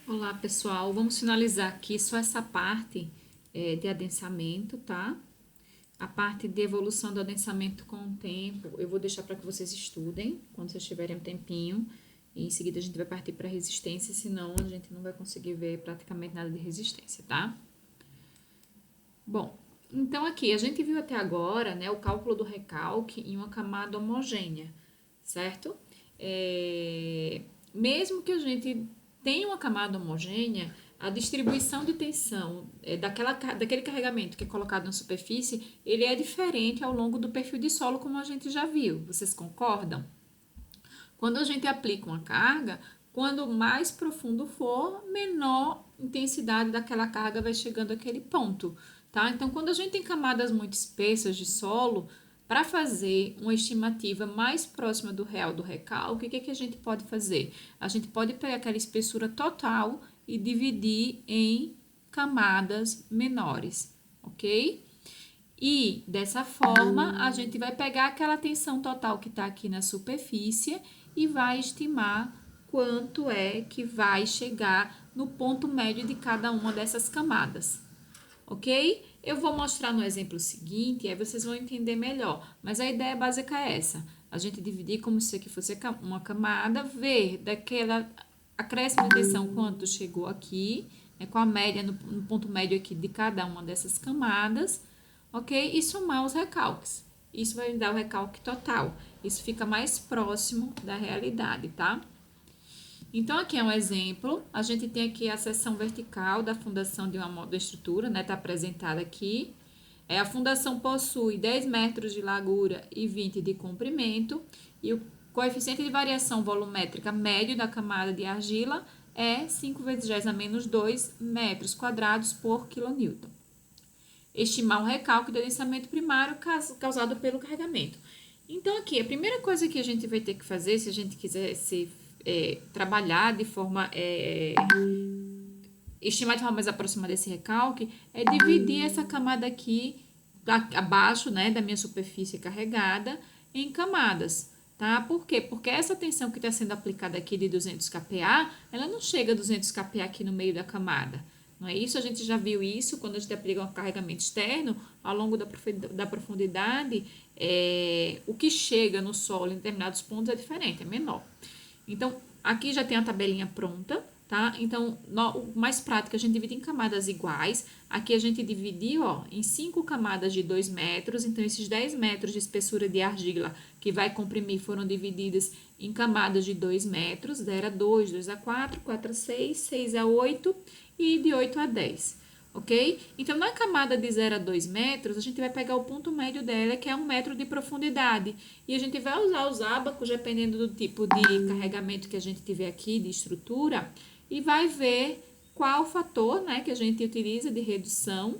Olá, pessoal. Vamos finalizar aqui só essa parte de adensamento, tá? A parte de evolução do adensamento com o tempo, eu vou deixar para que vocês estudem, quando vocês tiverem um tempinho. E em seguida a gente vai partir para resistência, senão a gente não vai conseguir ver praticamente nada de resistência, tá? Bom, então aqui a gente viu até agora, né, o cálculo do recalque em uma camada homogênea, certo? Mesmo que a gente tenha uma camada homogênea, a distribuição de tensão daquele carregamento que é colocado na superfície, ele é diferente ao longo do perfil de solo, como a gente já viu. Vocês concordam? Quando a gente aplica uma carga, quando mais profundo for, menor intensidade daquela carga vai chegando àquele ponto, tá? Então, quando a gente tem camadas muito espessas de solo, para fazer uma estimativa mais próxima do real do recalque, o que a gente pode fazer? A gente pode pegar aquela espessura total e dividir em camadas menores, ok? E dessa forma, a gente vai pegar aquela tensão total que está aqui na superfície e vai estimar quanto é que vai chegar no ponto médio de cada uma dessas camadas, ok? Eu vou mostrar no exemplo seguinte, aí vocês vão entender melhor, mas a ideia básica é essa: a gente dividir como se aqui fosse uma camada, ver daquela acréscimo de tensão quanto chegou aqui, né, com a média no ponto médio aqui de cada uma dessas camadas, ok? E somar os recalques. Isso vai me dar o recalque total. Isso fica mais próximo da realidade, tá? Então, aqui é um exemplo. A gente tem aqui a seção vertical da fundação de uma estrutura, né? Tá apresentada aqui. A fundação possui 10 metros de largura e 20 de comprimento. E o coeficiente de variação volumétrica médio da camada de argila é 5 vezes 10 a menos 2 metros quadrados por quilonewton. Estimar o recalque do adensamento primário causado pelo carregamento. Então, aqui, a primeira coisa que a gente vai ter que fazer, se a gente quiser trabalhar de forma estimar de forma mais aproximada desse recalque, é dividir essa camada aqui abaixo, né, da minha superfície carregada em camadas, tá? Por quê? Porque essa tensão que está sendo aplicada aqui de 200 kPa, ela não chega a 200 kPa aqui no meio da camada. Não é isso? A gente já viu isso quando a gente aplica um carregamento externo, ao longo da profundidade, o que chega no solo em determinados pontos é diferente, é menor. Então, aqui já tem a tabelinha pronta, tá? Então, o mais prático, a gente divide em camadas iguais. Aqui a gente dividiu, ó, em 5 camadas de 2 metros. Então, esses 10 metros de espessura de argila que vai comprimir foram divididas em camadas de 2 metros. 0 a 2, 2 a 4, 4 a 6, 6 a 8 e de 8 a 10. Ok? Então, na camada de 0 a 2 metros, a gente vai pegar o ponto médio dela, que é 1 metro de profundidade. E a gente vai usar os ábacos, dependendo do tipo de carregamento que a gente tiver aqui, de estrutura, e vai ver qual o fator, né, que a gente utiliza de redução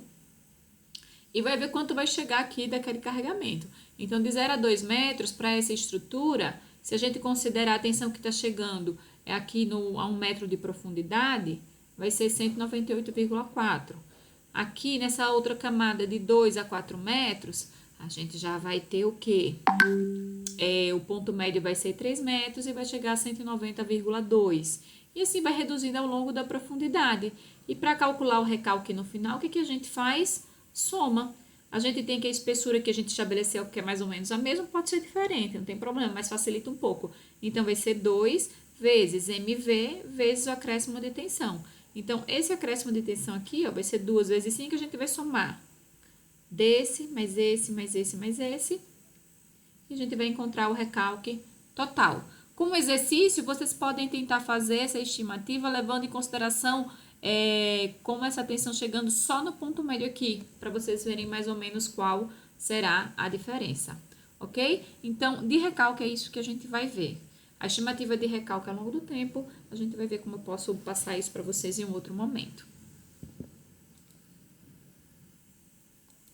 e vai ver quanto vai chegar aqui daquele carregamento. Então, de 0 a 2 metros, para essa estrutura, se a gente considerar a tensão que está chegando aqui a 1 metro de profundidade, vai ser 198,4. Aqui, nessa outra camada de 2 a 4 metros, a gente já vai ter o quê? O ponto médio vai ser 3 metros e vai chegar a 190,2. E assim vai reduzindo ao longo da profundidade. E para calcular o recalque no final, o que a gente faz? Soma. A gente tem que a espessura que a gente estabeleceu, que é mais ou menos a mesma, pode ser diferente, não tem problema, mas facilita um pouco. Então, vai ser 2 vezes mv vezes o acréscimo de tensão. Então, esse acréscimo de tensão aqui, ó, vai ser 2 vezes 5, a gente vai somar desse, mais esse, mais esse, mais esse. E a gente vai encontrar o recalque total. Como exercício, vocês podem tentar fazer essa estimativa levando em consideração como essa tensão chegando só no ponto médio aqui, para vocês verem mais ou menos qual será a diferença, ok? Então, de recalque é isso que a gente vai ver. A estimativa de recalque ao longo do tempo, a gente vai ver como eu posso passar isso para vocês em um outro momento.